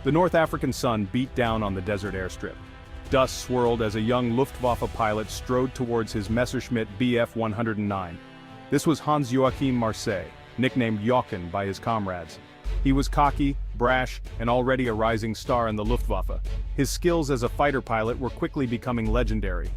The North African sun beat down on the desert airstrip. Dust swirled as a young Luftwaffe pilot strode towards his Messerschmitt Bf 109. This was Hans-Joachim Marseille, nicknamed Jochen by his comrades. He was cocky, brash, and already a rising star in the Luftwaffe. His skills as a fighter pilot were quickly becoming legendary.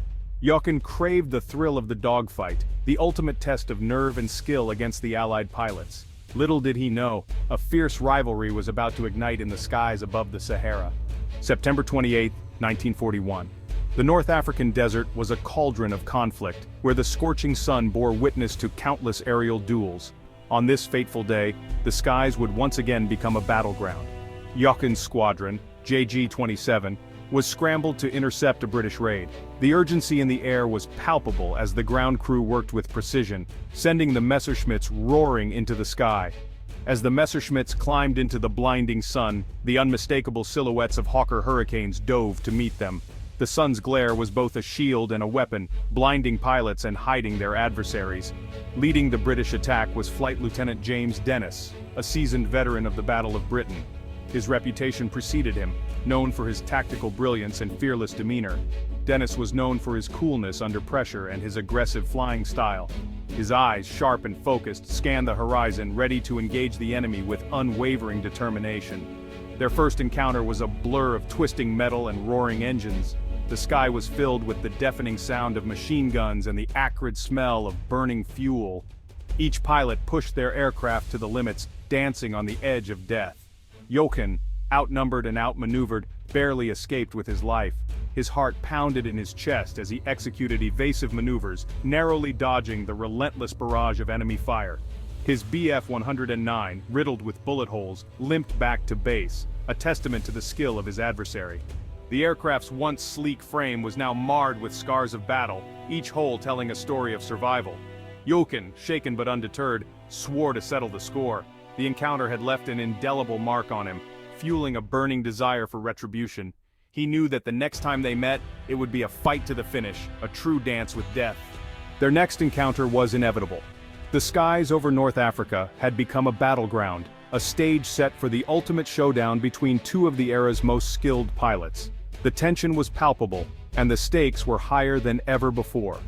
Jochen craved the thrill of the dogfight, the ultimate test of nerve and skill against the Allied pilots. Little did he know, a fierce rivalry was about to ignite in the skies above the Sahara. September 28, 1941. The North African desert was a cauldron of conflict, where the scorching sun bore witness to countless aerial duels. On this fateful day, the skies would once again become a battleground. Jochen's squadron, JG-27, was scrambled to intercept a British raid. The urgency in the air was palpable as the ground crew worked with precision, sending the Messerschmitts roaring into the sky. As the Messerschmitts climbed into the blinding sun, the unmistakable silhouettes of Hawker Hurricanes dove to meet them. The sun's glare was both a shield and a weapon, blinding pilots and hiding their adversaries. Leading the British attack was Flight Lieutenant James Denis, a seasoned veteran of the Battle of Britain. His reputation preceded him, known for his tactical brilliance and fearless demeanor. Denis was known for his coolness under pressure and his aggressive flying style. His eyes, sharp and focused, scanned the horizon, ready to engage the enemy with unwavering determination. Their first encounter was a blur of twisting metal and roaring engines. The sky was filled with the deafening sound of machine guns and the acrid smell of burning fuel. Each pilot pushed their aircraft to the limits, dancing on the edge of death. Jochen, outnumbered and outmaneuvered, barely escaped with his life. His heart pounded in his chest as he executed evasive maneuvers, narrowly dodging the relentless barrage of enemy fire. His Bf 109, riddled with bullet holes, limped back to base, a testament to the skill of his adversary. The aircraft's once sleek frame was now marred with scars of battle, each hole telling a story of survival. Jochen, shaken but undeterred, swore to settle the score. The encounter had left an indelible mark on him, fueling a burning desire for retribution. He knew that the next time they met, it would be a fight to the finish, a true dance with death. Their next encounter was inevitable. The skies over North Africa had become a battleground, a stage set for the ultimate showdown between two of the era's most skilled pilots. The tension was palpable, and the stakes were higher than ever before.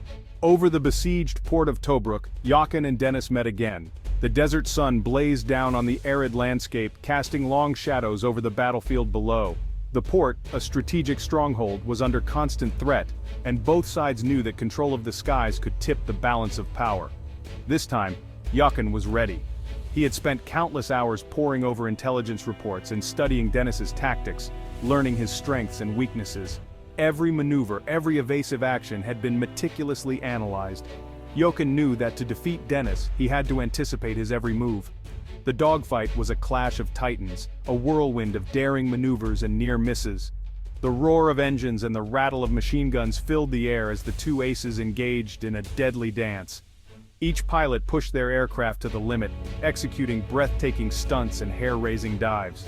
Over the besieged port of Tobruk, Jochen and Denis met again. The desert sun blazed down on the arid landscape, casting long shadows over the battlefield below. The port, a strategic stronghold, was under constant threat, and both sides knew that control of the skies could tip the balance of power. This time, Jochen was ready. He had spent countless hours poring over intelligence reports and studying Denis's tactics, learning his strengths and weaknesses. Every maneuver, every evasive action had been meticulously analyzed. Jochen knew that to defeat Denis, he had to anticipate his every move. The dogfight was a clash of titans, a whirlwind of daring maneuvers and near misses. The roar of engines and the rattle of machine guns filled the air as the two aces engaged in a deadly dance. Each pilot pushed their aircraft to the limit, executing breathtaking stunts and hair-raising dives.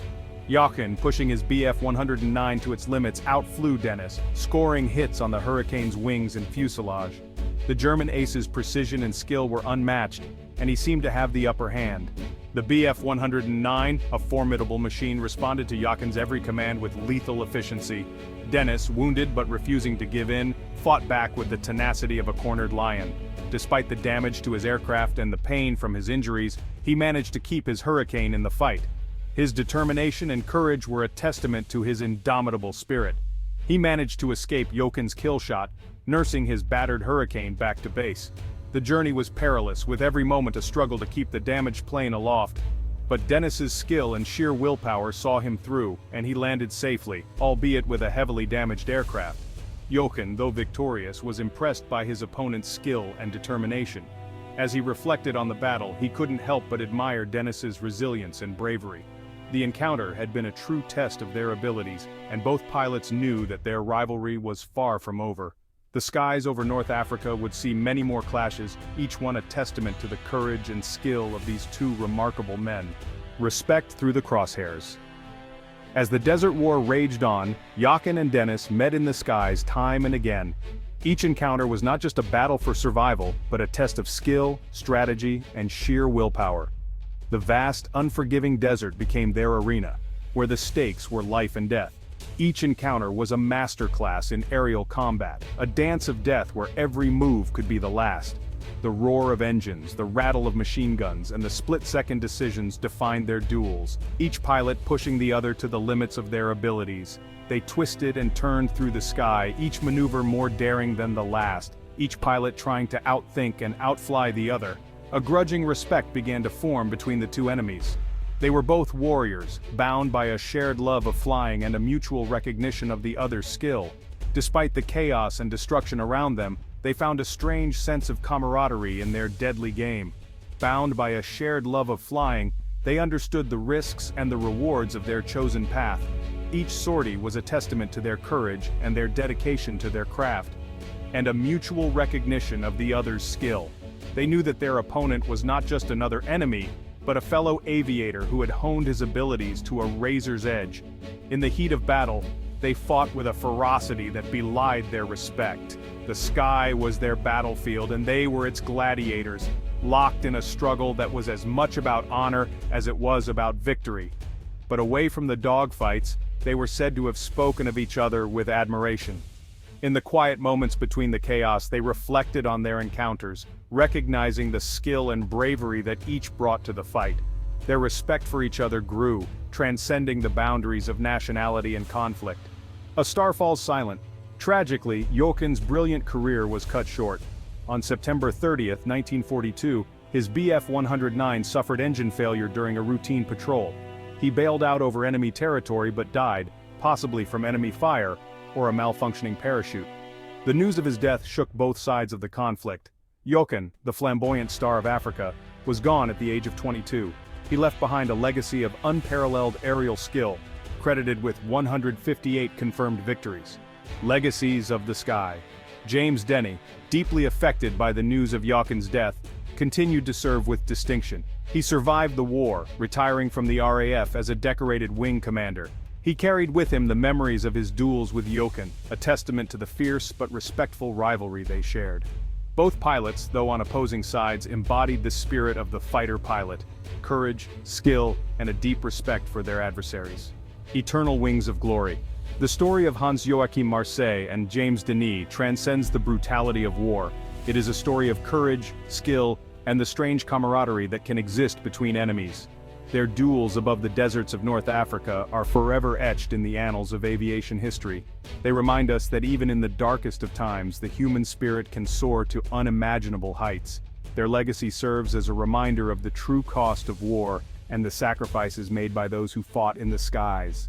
Jochen, pushing his Bf 109 to its limits, outflew Denis, scoring hits on the Hurricane's wings and fuselage. The German ace's precision and skill were unmatched, and he seemed to have the upper hand. The Bf 109, a formidable machine, responded to Jochen's every command with lethal efficiency. Denis, wounded but refusing to give in, fought back with the tenacity of a cornered lion. Despite the damage to his aircraft and the pain from his injuries, he managed to keep his Hurricane in the fight. His determination and courage were a testament to his indomitable spirit. He managed to escape Jochen's kill shot, nursing his battered Hurricane back to base. The journey was perilous, with every moment a struggle to keep the damaged plane aloft. But Denis's skill and sheer willpower saw him through, and he landed safely, albeit with a heavily damaged aircraft. Jochen, though victorious, was impressed by his opponent's skill and determination. As he reflected on the battle, he couldn't help but admire Denis's resilience and bravery. The encounter had been a true test of their abilities, and both pilots knew that their rivalry was far from over. The skies over North Africa would see many more clashes, each one a testament to the courage and skill of these two remarkable men. Respect through the crosshairs. As the Desert War raged on, Jochen and Denis met in the skies time and again. Each encounter was not just a battle for survival, but a test of skill, strategy, and sheer willpower. The vast, unforgiving desert became their arena. where the stakes were life and death. Each encounter was a masterclass in aerial combat, a dance of death where every move could be the last. The roar of engines, the rattle of machine guns, and the split-second decisions defined their duels, each pilot pushing the other to the limits of their abilities. They twisted and turned through the sky, each maneuver more daring than the last, each pilot trying to outthink and outfly the other. A grudging respect began to form between the two enemies. They were both warriors, bound by a shared love of flying and a mutual recognition of the other's skill. Despite the chaos and destruction around them, they found a strange sense of camaraderie in their deadly game. Bound by a shared love of flying, they understood the risks and the rewards of their chosen path. Each sortie was a testament to their courage and their dedication to their craft, and a mutual recognition of the other's skill. They knew that their opponent was not just another enemy, but a fellow aviator who had honed his abilities to a razor's edge. In the heat of battle, they fought with a ferocity that belied their respect. The sky was their battlefield and they were its gladiators, locked in a struggle that was as much about honor as it was about victory. But away from the dogfights, they were said to have spoken of each other with admiration. In the quiet moments between the chaos, they reflected on their encounters, recognizing the skill and bravery that each brought to the fight. Their respect for each other grew, transcending the boundaries of nationality and conflict. A star falls silent. Tragically, Joachim's brilliant career was cut short. On September 30, 1942, his Bf-109 suffered engine failure during a routine patrol. He bailed out over enemy territory but died, possibly from enemy fire, or a malfunctioning parachute. The news of his death shook both sides of the conflict. Joachim, the flamboyant star of Africa, was gone at the age of 22. He left behind a legacy of unparalleled aerial skill, credited with 158 confirmed victories. Legacies of the sky. James Denis, deeply affected by the news of Joachim's death, continued to serve with distinction. He survived the war, retiring from the RAF as a decorated wing commander. He carried with him the memories of his duels with Joachim, a testament to the fierce but respectful rivalry they shared. Both pilots, though on opposing sides, embodied the spirit of the fighter pilot: courage, skill, and a deep respect for their adversaries. Eternal Wings of Glory. The story of Hans-Joachim Marseille and James Denis transcends the brutality of war. It is a story of courage, skill, and the strange camaraderie that can exist between enemies. Their duels above the deserts of North Africa are forever etched in the annals of aviation history. They remind us that even in the darkest of times, the human spirit can soar to unimaginable heights. Their legacy serves as a reminder of the true cost of war and the sacrifices made by those who fought in the skies.